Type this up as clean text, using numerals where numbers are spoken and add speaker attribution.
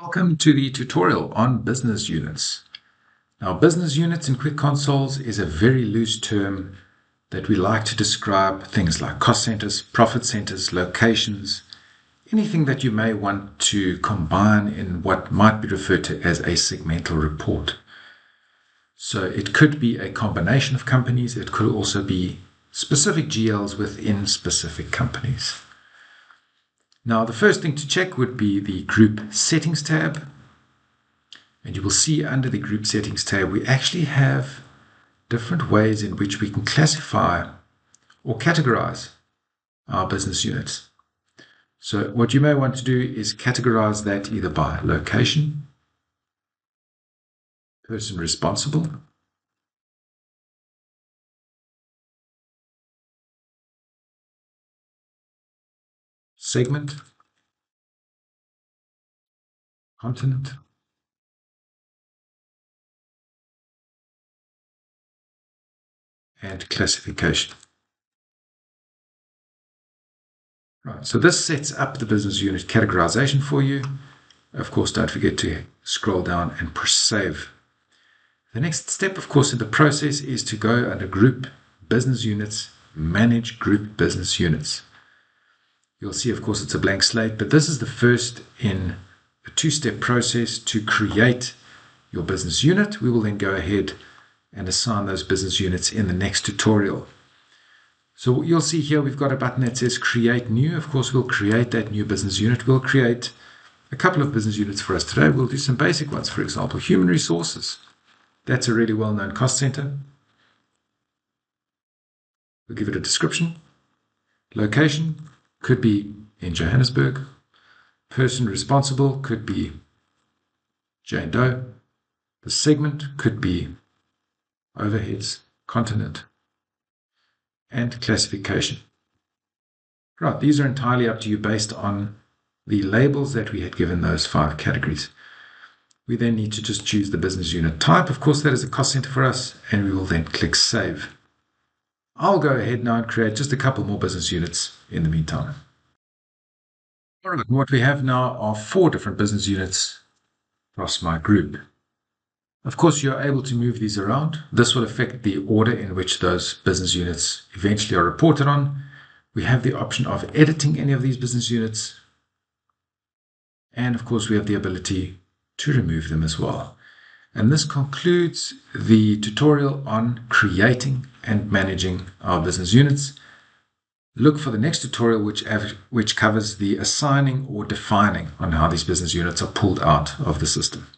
Speaker 1: Welcome to the tutorial on business units. Now, business units in Quick Consoles is a very loose term that we like to describe things like cost centers, profit centers, locations, anything that you may want to combine in what might be referred to as a segmental report. So it could be a combination of companies. It could also be specific GLs within specific companies. Now, the first thing to check would be the Group Settings tab. And you will see under the Group Settings tab, we actually have different ways in which we can classify or categorize our business units. So what you may want to do is categorize that either by location, person responsible, segment, continent, and classification. Right, so this sets up the business unit categorization for you. Of course, don't forget to scroll down and press save. The next step, of course, in the process is to go under Group Business Units, Manage Group Business Units. You'll see, of course, it's a blank slate, but this is the first in a two-step process to create your business unit. We will then go ahead and assign those business units in the next tutorial. So you'll see here we've got a button that says Create New. Of course, we'll create that new business unit. We'll create a couple of business units for us today. We'll do some basic ones, for example, Human Resources. That's a really well-known cost center. We'll give it a description. Location could be in Johannesburg. Person responsible could be Jane Doe. The segment could be overheads, continent, and classification. Right, these are entirely up to you based on the labels that we had given those 5 categories. We then need to just choose the business unit type. Of course, that is a cost center for us, and we will then click Save. I'll go ahead now and create just a couple more business units in the meantime. All right, what we have now are 4 different business units across my group. Of course, you're able to move these around. This will affect the order in which those business units eventually are reported on. We have the option of editing any of these business units. And of course, we have the ability to remove them as well. And this concludes the tutorial on creating and managing our business units. Look for the next tutorial which covers the assigning or defining on how these business units are pulled out of the system.